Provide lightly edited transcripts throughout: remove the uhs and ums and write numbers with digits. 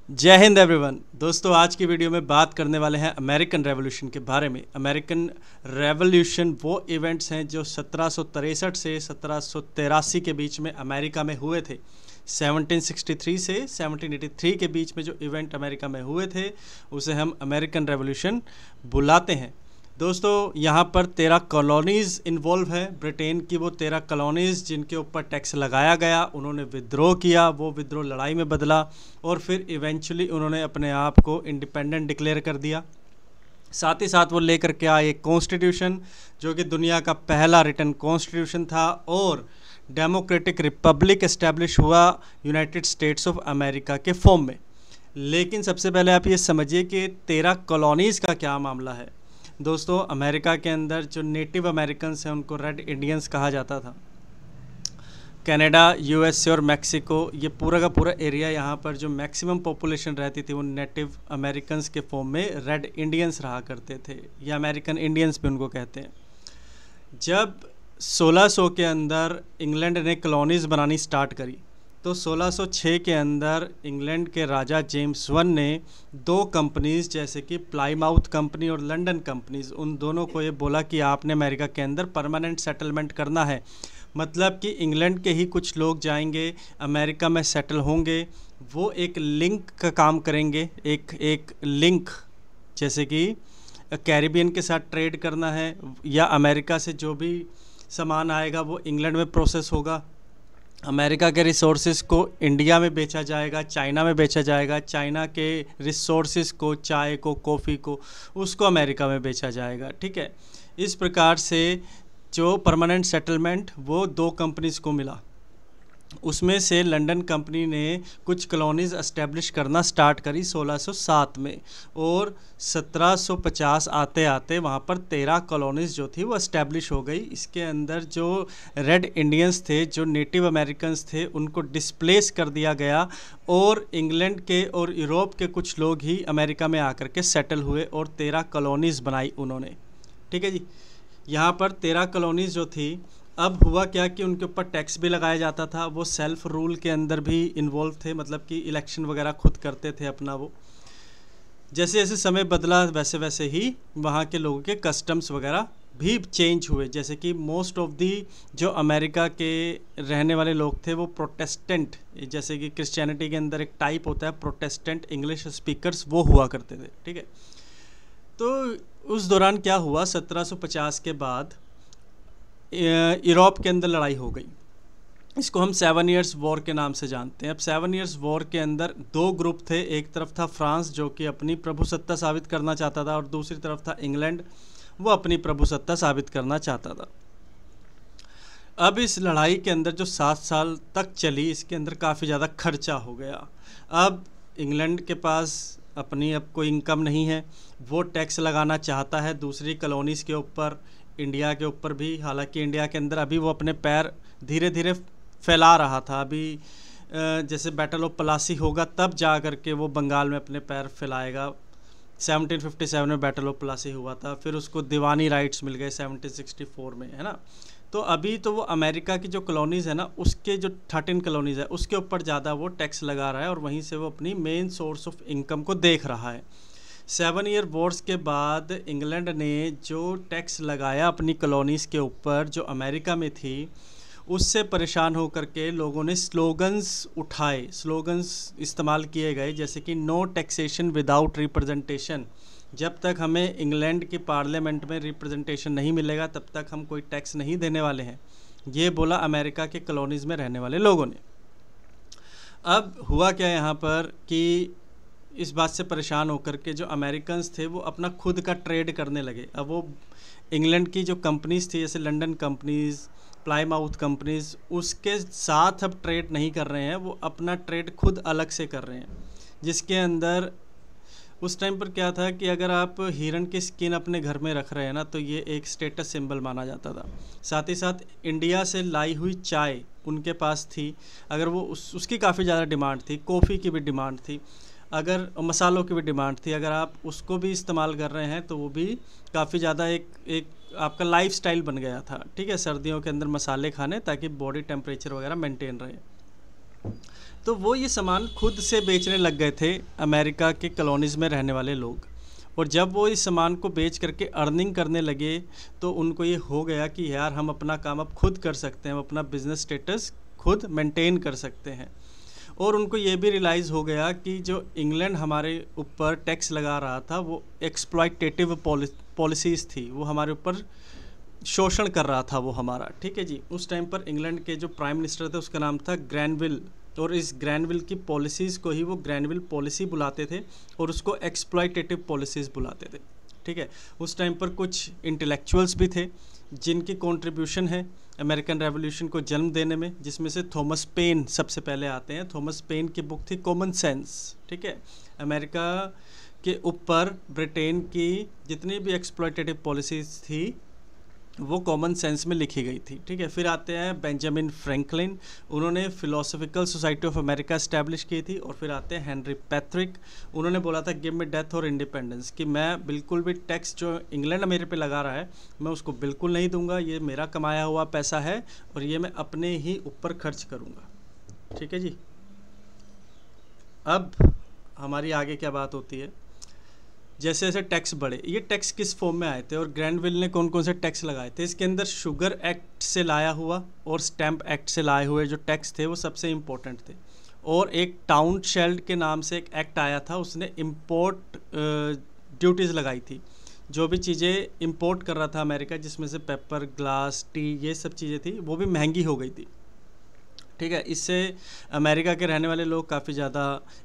जय हिंद एवरीवन। दोस्तों, आज की वीडियो में बात करने वाले हैं अमेरिकन रेवोल्यूशन के बारे में। अमेरिकन रेवोल्यूशन वो इवेंट्स हैं जो 1763 से 1783 के बीच में अमेरिका में हुए थे। 1763 से 1783 के बीच में जो इवेंट अमेरिका में हुए थे उसे हम अमेरिकन रेवोल्यूशन बुलाते हैं। दोस्तों, यहाँ पर 13 कॉलोनीज़ इन्वॉल्व है। ब्रिटेन की वो 13 कॉलोनीज़ जिनके ऊपर टैक्स लगाया गया, उन्होंने विद्रोह किया, वो विद्रोह लड़ाई में बदला और फिर इवेंचुअली उन्होंने अपने आप को इंडिपेंडेंट डिक्लेयर कर दिया। साथ ही साथ वो लेकर के आए एक कॉन्स्टिट्यूशन जो कि दुनिया का पहला रिटन कॉन्स्टिट्यूशन था और डेमोक्रेटिक रिपब्लिक एस्टेब्लिश हुआ यूनाइटेड स्टेट्स ऑफ अमेरिका के फॉर्म में। लेकिन सबसे पहले आप ये समझिए कि 13 कॉलोनीज़ का क्या मामला है। दोस्तों, अमेरिका के अंदर जो नेटिव अमेरिकन्स हैं उनको रेड इंडियंस कहा जाता था। कनाडा, यूएसए और मैक्सिको, ये पूरा का पूरा एरिया, यहाँ पर जो मैक्सिमम पॉपुलेशन रहती थी वो नेटिव अमेरिकन्स के फॉर्म में रेड इंडियंस रहा करते थे, या अमेरिकन इंडियंस भी उनको कहते हैं। जब 1600 के अंदर इंग्लैंड ने कॉलोनीज़ बनानी स्टार्ट करी तो 1606 के अंदर इंग्लैंड के राजा जेम्स वन ने 2 कंपनीज़ जैसे कि प्लाईमाउथ कंपनी और लंदन कंपनीज़, उन दोनों को ये बोला कि आपने अमेरिका के अंदर परमानेंट सेटलमेंट करना है। मतलब कि इंग्लैंड के ही कुछ लोग जाएंगे, अमेरिका में सेटल होंगे, वो एक लिंक का काम करेंगे। एक लिंक जैसे कि कैरिबियन के साथ ट्रेड करना है, या अमेरिका से जो भी सामान आएगा वो इंग्लैंड में प्रोसेस होगा। अमेरिका के रिसोर्सेज को इंडिया में बेचा जाएगा, चाइना में बेचा जाएगा, चाइना के रिसोर्सेज को, चाय को, कॉफ़ी को, उसको अमेरिका में बेचा जाएगा। ठीक है, इस प्रकार से जो परमानेंट सेटलमेंट वो 2 कंपनीज़ को मिला। उसमें से लंदन कंपनी ने कुछ कॉलोनीज़ एस्टेब्लिश करना स्टार्ट करी 1607 में, और 1750 आते आते वहाँ पर 13 कॉलोनीज़ जो थी वो एस्टेब्लिश हो गई। इसके अंदर जो रेड इंडियंस थे, जो नेटिव अमेरिकन्स थे, उनको डिस्प्लेस कर दिया गया और इंग्लैंड के और यूरोप के कुछ लोग ही अमेरिका में आकर के सेटल हुए और 13 कॉलोनीज़ बनाई उन्होंने। ठीक है जी, यहाँ पर 13 कॉलोनीज़ जो थी, अब हुआ क्या कि उनके ऊपर टैक्स भी लगाया जाता था। वो सेल्फ रूल के अंदर भी इन्वॉल्व थे, मतलब कि इलेक्शन वगैरह खुद करते थे अपना। वो जैसे जैसे समय बदला वैसे वैसे ही वहाँ के लोगों के कस्टम्स वगैरह भी चेंज हुए। जैसे कि मोस्ट ऑफ दी जो अमेरिका के रहने वाले लोग थे वो प्रोटेस्टेंट, जैसे कि क्रिश्चियनिटी के अंदर एक टाइप होता है प्रोटेस्टेंट इंग्लिश स्पीकर्स, वो हुआ करते थे। ठीक है, तो उस दौरान क्या हुआ, 1750 के बाद यूरोप के अंदर लड़ाई हो गई। इसको हम 7 ईयर्स वॉर के नाम से जानते हैं। अब 7 ईयर्स वॉर के अंदर 2 ग्रुप थे। एक तरफ था फ्रांस जो कि अपनी प्रभुसत्ता साबित करना चाहता था, और दूसरी तरफ था इंग्लैंड, वो अपनी प्रभुसत्ता साबित करना चाहता था। अब इस लड़ाई के अंदर जो 7 साल तक चली, इसके अंदर काफ़ी ज़्यादा खर्चा हो गया। अब इंग्लैंड के पास अपनी अब कोई इनकम नहीं है, वो टैक्स लगाना चाहता है दूसरी कॉलोनीज़ के ऊपर, इंडिया के ऊपर भी। हालांकि इंडिया के अंदर अभी वो अपने पैर धीरे धीरे फैला रहा था। अभी जैसे बैटल ऑफ प्लासी होगा तब जा कर के वो बंगाल में अपने पैर फैलाएगा। 1757 में बैटल ऑफ प्लासी हुआ था, फिर उसको दीवानी राइट्स मिल गए 1764 में, है ना। तो अभी तो वो अमेरिका की जो कॉलोनीज़ है ना, उसके जो 13 कॉलोनीज़ है उसके ऊपर ज़्यादा वो टैक्स लगा रहा है और वहीं से वो अपनी मेन सोर्स ऑफ इनकम को देख रहा है। 7 ईयर वॉर्स के बाद इंग्लैंड ने जो टैक्स लगाया अपनी कॉलोनीज़ के ऊपर जो अमेरिका में थी, उससे परेशान होकर के लोगों ने स्लोगन्स उठाए, स्लोगन्स इस्तेमाल किए गए, जैसे कि नो टैक्सेशन विदाउट रिप्रेजेंटेशन। जब तक हमें इंग्लैंड की पार्लियामेंट में रिप्रेजेंटेशन नहीं मिलेगा तब तक हम कोई टैक्स नहीं देने वाले हैं, ये बोला अमेरिका के कॉलोनीज़ में रहने वाले लोगों ने। अब हुआ क्या यहाँ पर कि इस बात से परेशान होकर के जो अमेरिकन्स थे वो अपना खुद का ट्रेड करने लगे। अब वो इंग्लैंड की जो कंपनीज़ थी, जैसे लंदन कंपनीज़, प्लाईमाउथ कंपनीज़, उसके साथ अब ट्रेड नहीं कर रहे हैं, वो अपना ट्रेड खुद अलग से कर रहे हैं। जिसके अंदर उस टाइम पर क्या था कि अगर आप हिरन की स्किन अपने घर में रख रहे हैं ना, तो ये एक स्टेटस सिंबल माना जाता था। साथ ही साथ इंडिया से लाई हुई चाय उनके पास थी, अगर वो उसकी काफ़ी ज़्यादा डिमांड थी। कॉफ़ी की भी डिमांड थी, अगर मसालों की भी डिमांड थी। अगर आप उसको भी इस्तेमाल कर रहे हैं तो वो भी काफ़ी ज़्यादा एक आपका लाइफस्टाइल बन गया था। ठीक है, सर्दियों के अंदर मसाले खाने ताकि बॉडी टेम्परेचर वगैरह मेंटेन रहे। तो वो ये सामान खुद से बेचने लग गए थे अमेरिका के कॉलोनीज़ में रहने वाले लोग। और जब वो इस सामान को बेच करके अर्निंग करने लगे तो उनको ये हो गया कि यार हम अपना काम अब खुद कर सकते हैं, हम अपना बिजनेस स्टेटस खुद मेंटेन कर सकते हैं। और उनको ये भी रियलाइज़ हो गया कि जो इंग्लैंड हमारे ऊपर टैक्स लगा रहा था वो एक्सप्लॉयटेटिव पॉलिसीज़ थी, वो हमारे ऊपर शोषण कर रहा था वो हमारा। ठीक है जी। उस टाइम पर इंग्लैंड के जो प्राइम मिनिस्टर थे उसका नाम था ग्रैनविल, और इस ग्रैनविल की पॉलिसीज़ को ही वो ग्रैनविल पॉलिसी बुलाते थे और उसको एक्सप्लॉयटेटिव पॉलिसीज़ बुलाते थे। ठीक है। उस टाइम पर कुछ इंटेलेक्चुअल्स भी थे जिनकी कंट्रीब्यूशन है अमेरिकन रेवोल्यूशन को जन्म देने में, जिसमें से थॉमस पेन सबसे पहले आते हैं। थॉमस पेन की बुक थी कॉमन सेंस। ठीक है। अमेरिका के ऊपर ब्रिटेन की जितनी भी एक्सप्लॉयटेटिव पॉलिसीज़ थी वो कॉमन सेंस में लिखी गई थी। ठीक है। फिर आते हैं बेंजामिन फ्रैंकलिन, उन्होंने philosophical society of America establish की थी। और फिर आते हैं हेनरी पैट्रिक, उन्होंने बोला था गिव मी डेथ और इंडिपेंडेंस, कि मैं बिल्कुल भी टैक्स जो इंग्लैंड मेरे पे लगा रहा है मैं उसको बिल्कुल नहीं दूंगा, ये मेरा कमाया हुआ पैसा है और ये मैं अपने ही ऊपर खर्च करूँगा। ठीक है जी। अब हमारी आगे क्या बात होती है, जैसे जैसे टैक्स बढ़े, ये टैक्स किस फॉर्म में आए थे और ग्रैनविल ने कौन कौन से टैक्स लगाए थे। इसके अंदर शुगर एक्ट से लाया हुआ और स्टैम्प एक्ट से लाए हुए जो टैक्स थे वो सबसे इम्पोर्टेंट थे। और एक टाउनशेल्ड के नाम से एक एक्ट आया था, उसने इम्पोर्ट ड्यूटीज़ लगाई थी। जो भी चीज़ें इंपोर्ट कर रहा था अमेरिका, जिसमें से पेपर, ग्लास, टी, ये सब चीज़ें थी, वो भी महंगी हो गई थी। ठीक है। इससे अमेरिका के रहने वाले लोग काफ़ी ज़्यादा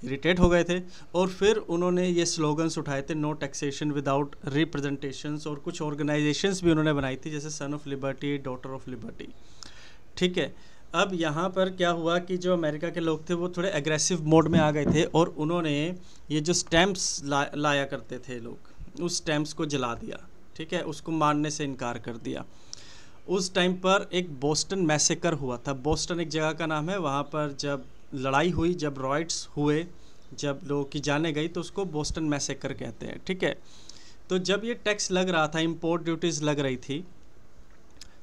इरिटेट हो गए थे और फिर उन्होंने ये स्लोगन्स उठाए थे, नो टैक्सेशन विदाउट रिप्रेजेंटेशंस, और कुछ ऑर्गेनाइजेशंस भी उन्होंने बनाई थी जैसे son of liberty, daughter of liberty. ठीक है। अब यहाँ पर क्या हुआ कि जो अमेरिका के लोग थे वो थोड़े एग्रेसिव मोड में आ गए थे और उन्होंने ये जो स्टैम्प्स लाया करते थे लोग, उस स्टैम्प्स को जला दिया। ठीक है। उसको मानने से इनकार कर दिया। उस टाइम पर एक बोस्टन मैसेकर हुआ था। बोस्टन एक जगह का नाम है, वहाँ पर जब लड़ाई हुई, जब रॉयट्स हुए, जब लोगों की जाने गई, तो उसको बोस्टन मैसेकर कहते हैं। ठीक है। तो जब ये टैक्स लग रहा था, इंपोर्ट ड्यूटीज़ लग रही थी,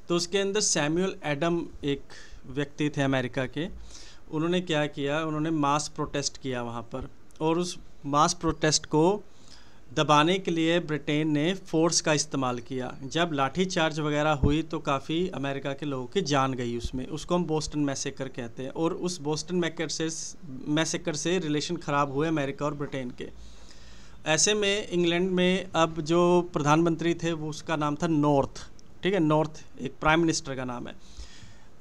तो उसके अंदर सैमुअल एडम एक व्यक्ति थे अमेरिका के, उन्होंने क्या किया, उन्होंने मास प्रोटेस्ट किया वहाँ पर। और उस मास प्रोटेस्ट को दबाने के लिए ब्रिटेन ने फ़ोर्स का इस्तेमाल किया। जब लाठी चार्ज वगैरह हुई तो काफ़ी अमेरिका के लोगों की जान गई उसमें। उसको हम बोस्टन मैसेकर कहते हैं। और उस बोस्टन मैसेकर से रिलेशन ख़राब हुए अमेरिका और ब्रिटेन के। ऐसे में इंग्लैंड में अब जो प्रधानमंत्री थे वो उसका नाम था नॉर्थ। ठीक है। नॉर्थ एक प्राइम मिनिस्टर का नाम है।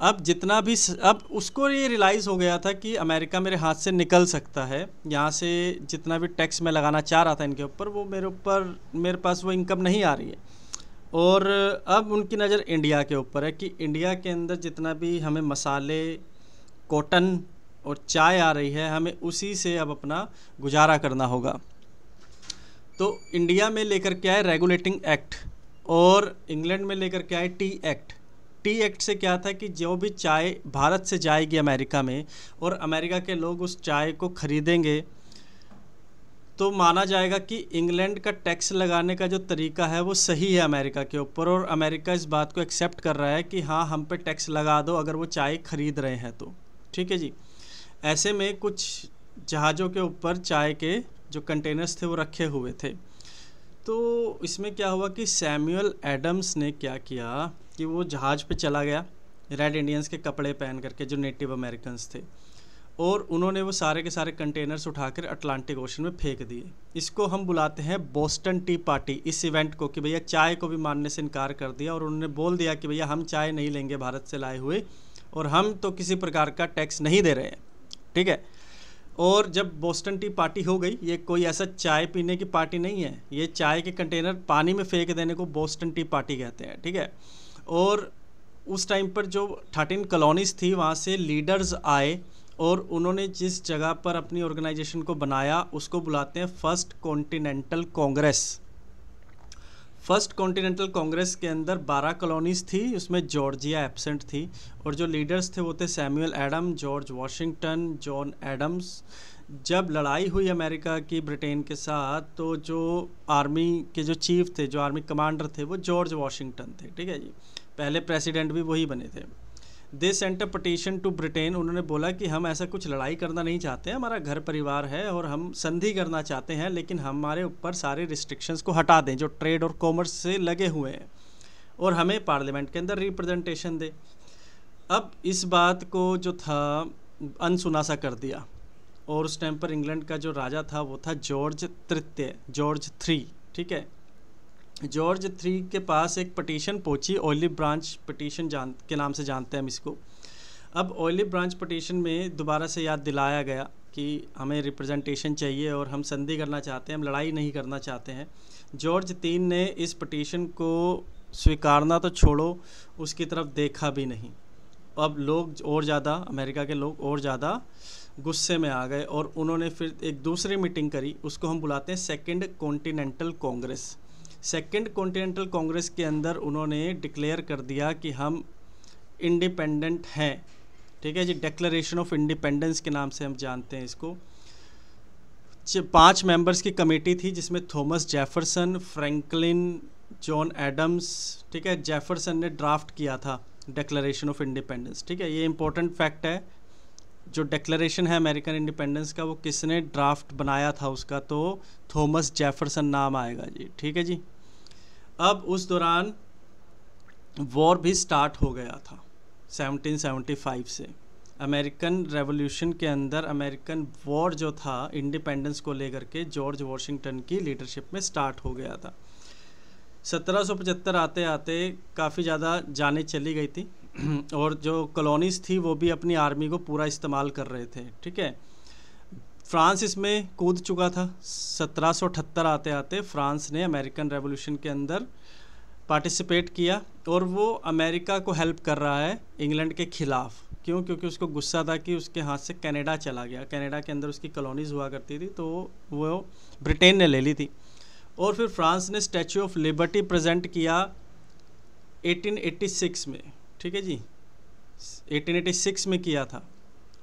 अब जितना भी अब उसको ये रियलाइज़ हो गया था कि अमेरिका मेरे हाथ से निकल सकता है, यहाँ से जितना भी टैक्स मैं लगाना चाह रहा था इनके ऊपर, वो मेरे पास वो इनकम नहीं आ रही है। और अब उनकी नज़र इंडिया के ऊपर है कि इंडिया के अंदर जितना भी हमें मसाले, कॉटन और चाय आ रही है, हमें उसी से अब अपना गुजारा करना होगा। तो इंडिया में लेकर के आए रेगुलेटिंग एक्ट और इंग्लैंड में लेकर के आए टी एक्ट। टी एक्ट से क्या था कि जो भी चाय भारत से जाएगी अमेरिका में और अमेरिका के लोग उस चाय को ख़रीदेंगे तो माना जाएगा कि इंग्लैंड का टैक्स लगाने का जो तरीका है वो सही है अमेरिका के ऊपर, और अमेरिका इस बात को एक्सेप्ट कर रहा है कि हाँ हम पे टैक्स लगा दो अगर वो चाय ख़रीद रहे हैं तो। ठीक है जी। ऐसे में कुछ जहाज़ों के ऊपर चाय के जो कंटेनर्स थे वो रखे हुए थे। तो इसमें क्या हुआ कि सैमुअल एडम्स ने क्या किया कि वो जहाज़ पे चला गया रेड इंडियंस के कपड़े पहन करके, जो नेटिव अमेरिकन्स थे, और उन्होंने वो सारे के सारे कंटेनर्स उठाकर अटलांटिक ओशन में फेंक दिए। इसको हम बुलाते हैं बोस्टन टी पार्टी, इस इवेंट को, कि भैया चाय को भी मानने से इनकार कर दिया और उन्होंने बोल दिया कि भैया हम चाय नहीं लेंगे भारत से लाए हुए और हम तो किसी प्रकार का टैक्स नहीं दे रहे हैं। ठीक है। और जब बोस्टन टी पार्टी हो गई, ये कोई ऐसा चाय पीने की पार्टी नहीं है, ये चाय के कंटेनर पानी में फेंक देने को बोस्टन टी पार्टी कहते हैं। ठीक है। और उस टाइम पर जो 13 कॉलोनीज़ थी वहाँ से लीडर्स आए और उन्होंने जिस जगह पर अपनी ऑर्गेनाइजेशन को बनाया उसको बुलाते हैं first continental Congress. First continental Congress के अंदर 12 कॉलोनीज़ थी, उसमें जॉर्जिया एब्सेंट थी, और जो लीडर्स थे वो थे Samuel Adam, George Washington, John Adams. जब लड़ाई हुई अमेरिका की ब्रिटेन के साथ, तो जो आर्मी के जो चीफ थे, जो आर्मी कमांडर थे, वो जॉर्ज वाशिंगटन थे। ठीक है जी। पहले प्रेसिडेंट भी वही बने थे। They sent a petition to Britain, उन्होंने बोला कि हम ऐसा कुछ लड़ाई करना नहीं चाहते, हमारा घर परिवार है और हम संधि करना चाहते हैं, लेकिन हमारे ऊपर सारे रिस्ट्रिक्शंस को हटा दें जो ट्रेड और कॉमर्स से लगे हुए हैं, और हमें पार्लियामेंट के अंदर रिप्रेजेंटेशन दे। अब इस बात को जो था अनसुना सा कर दिया, और उस टाइम पर इंग्लैंड का जो राजा था वो था जॉर्ज III, ठीक है। जॉर्ज III के पास एक पटिशन पहुंची, ऑलिव ब्रांच पटिशन के नाम से जानते हैं हम इसको। अब ऑलिव ब्रांच पटिशन में दोबारा से याद दिलाया गया कि हमें रिप्रेजेंटेशन चाहिए और हम संधि करना चाहते हैं, हम लड़ाई नहीं करना चाहते हैं। जॉर्ज III ने इस पटिशन को स्वीकारना तो छोड़ो, उसकी तरफ देखा भी नहीं। अब लोग और ज़्यादा, अमेरिका के लोग और ज़्यादा गुस्से में आ गए, और उन्होंने फिर एक दूसरी मीटिंग करी, उसको हम बुलाते हैं second continental Congress. Second continental Congress के अंदर उन्होंने डिक्लेयर कर दिया कि हम इंडिपेंडेंट हैं, ठीक है जी। डिक्लेरेशन ऑफ इंडिपेंडेंस के नाम से हम जानते हैं इसको। 5 मेंबर्स की कमेटी थी, जिसमें Thomas Jefferson, Franklin, John Adams, ठीक है। जेफरसन ने ड्राफ्ट किया था डिक्लेरेशन ऑफ इंडिपेंडेंस, ठीक है। ये इंपॉर्टेंट फैक्ट है, जो डिक्लेरेशन है अमेरिकन इंडिपेंडेंस का, वो किसने ड्राफ्ट बनाया था उसका, तो थॉमस जेफरसन नाम आएगा जी, ठीक है जी। अब उस दौरान वॉर भी स्टार्ट हो गया था 1775 से। अमेरिकन रेवोल्यूशन के अंदर अमेरिकन वॉर जो था इंडिपेंडेंस को लेकर के जॉर्ज वॉशिंगटन की लीडरशिप में स्टार्ट हो गया था। 1775 आते आते काफ़ी ज़्यादा जानें चली गई थी, और जो कॉलोनीज़ थी वो भी अपनी आर्मी को पूरा इस्तेमाल कर रहे थे, ठीक है। फ्रांस इसमें कूद चुका था। 1778 आते आते फ्रांस ने अमेरिकन रेवोल्यूशन के अंदर पार्टिसिपेट किया, और वो अमेरिका को हेल्प कर रहा है इंग्लैंड के ख़िलाफ़। क्यों? क्योंकि उसको गुस्सा था कि उसके हाथ से कनाडा चला गया। कनाडा के अंदर उसकी कॉलोनीज़ हुआ करती थी, तो वो ब्रिटेन ने ले ली थी। और फिर फ्रांस ने स्टैचू ऑफ लिबर्टी प्रेजेंट किया 1886 में, ठीक है जी। 1886 में किया था,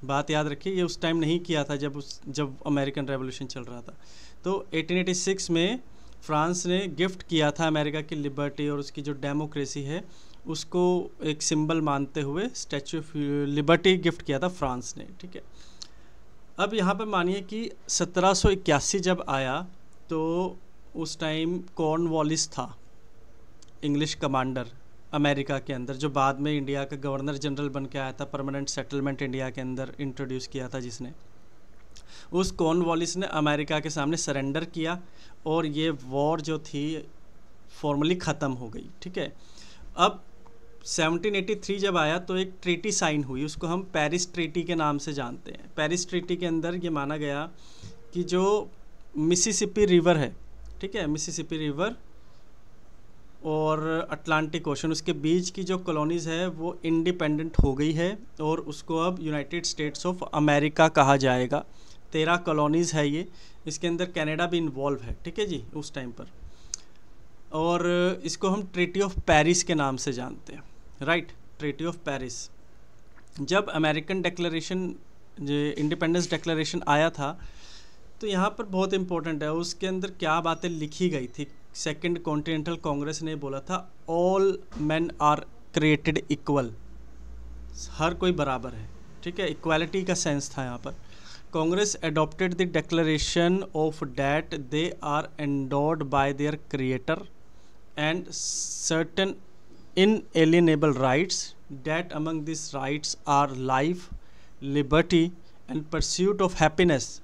बात याद रखिए, ये उस टाइम नहीं किया था जब अमेरिकन रेवोल्यूशन चल रहा था। तो 1886 में फ्रांस ने गिफ्ट किया था अमेरिका की लिबर्टी और उसकी जो डेमोक्रेसी है उसको एक सिंबल मानते हुए स्टैचू ऑफ लिबर्टी गिफ्ट किया था फ्रांस ने, ठीक है। अब यहाँ पे मानिए कि 1781 जब आया तो उस टाइम कॉर्नवालिस था इंग्लिश कमांडर अमेरिका के अंदर, जो बाद में इंडिया का गवर्नर जनरल बन के आया था, परमानेंट सेटलमेंट इंडिया के अंदर इंट्रोड्यूस किया था जिसने। उस कॉर्नवालिस ने अमेरिका के सामने सरेंडर किया और ये वॉर जो थी फॉर्मली ख़त्म हो गई, ठीक है। अब 1783 जब आया तो एक ट्रीटी साइन हुई, उसको हम पेरिस ट्रीटी के नाम से जानते हैं। पेरिस ट्रीटी के अंदर ये माना गया कि जो मिसिसिपी रिवर है, ठीक है, मिसिसिपी रिवर और अटलांटिक ओशन, उसके बीच की जो कॉलोनीज़ है वो इंडिपेंडेंट हो गई है और उसको अब यूनाइटेड स्टेट्स ऑफ अमेरिका कहा जाएगा। 13 कॉलोनीज़ है ये, इसके अंदर कनाडा भी इन्वॉल्व है, ठीक है जी, उस टाइम पर। और इसको हम ट्रीटी ऑफ पेरिस के नाम से जानते हैं, राइट, ट्रीटी ऑफ पेरिस। जब अमेरिकन डिक्लेरेशन, इंडिपेंडेंस डिक्लेरेशन आया था तो यहाँ पर बहुत इंपॉर्टेंट है, उसके अंदर क्या बातें लिखी गई थी। सेकंड कॉन्टिनेंटल कांग्रेस ने बोला था all man are created equal, हर कोई बराबर है, ठीक है, इक्वालिटी का सेंस था यहाँ पर। Congress adopted the declaration of that they are endowed by their creator and certain inalienable rights, that among this rights are life, liberty and pursuit of happiness.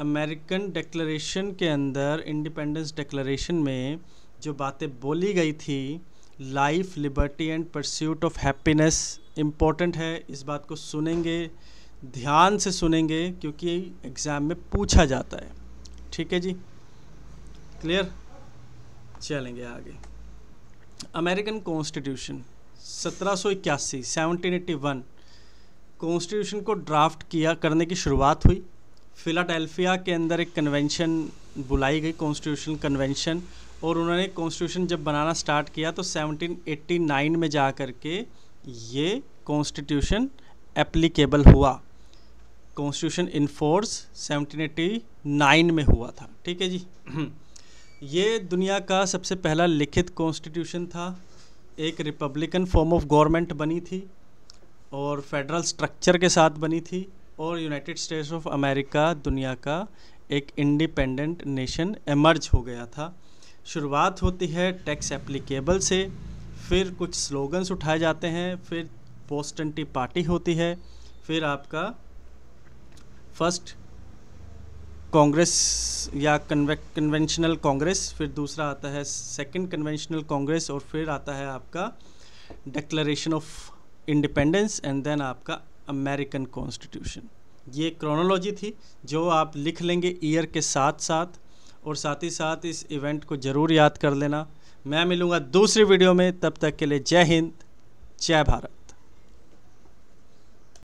American declaration के अंदर, independence declaration में जो बातें बोली गई थी, life, liberty and pursuit of happiness, important है, इस बात को सुनेंगे, ध्यान से सुनेंगे क्योंकि एग्ज़ाम में पूछा जाता है, ठीक है जी, क्लियर। चलेंगे आगे। अमेरिकन कॉन्स्टिट्यूशन 1781 1781 कॉन्स्टिट्यूशन को ड्राफ्ट करने की शुरुआत हुई। फिलाडेल्फिया के अंदर एक कन्वेंशन बुलाई गई, कॉन्स्टिट्यूशन कन्वेंशन, और उन्होंने कॉन्स्टिट्यूशन जब बनाना स्टार्ट किया तो 1789 में जा कर के ये कॉन्स्टिट्यूशन एप्लीकेबल हुआ। कॉन्स्टिट्यूशन इन फोर्स 1789 में हुआ था, ठीक है जी। ये दुनिया का सबसे पहला लिखित कॉन्स्टिट्यूशन था, एक रिपब्लिकन फॉर्म ऑफ गवर्नमेंट बनी थी और फेडरल स्ट्रक्चर के साथ बनी थी, और यूनाइटेड स्टेट्स ऑफ अमेरिका दुनिया का एक इंडिपेंडेंट नेशन एमर्ज हो गया था। शुरुआत होती है टैक्स एप्लीकेबल से, फिर कुछ स्लोगन्स उठाए जाते हैं, फिर बोस्टन टी पार्टी होती है, फिर आपका फर्स्ट कांग्रेस या कन्वेंशनल कांग्रेस, फिर दूसरा आता है सेकंड कन्वेंशनल कांग्रेस, और फिर आता है आपका declaration of independence, and then आपका अमेरिकन कॉन्स्टिट्यूशन। ये क्रोनोलॉजी थी जो आप लिख लेंगे ईयर के साथ साथ, और साथ ही साथ इस इवेंट को ज़रूर याद कर लेना। मैं मिलूँगा दूसरी वीडियो में, तब तक के लिए जय हिंद, जय भारत।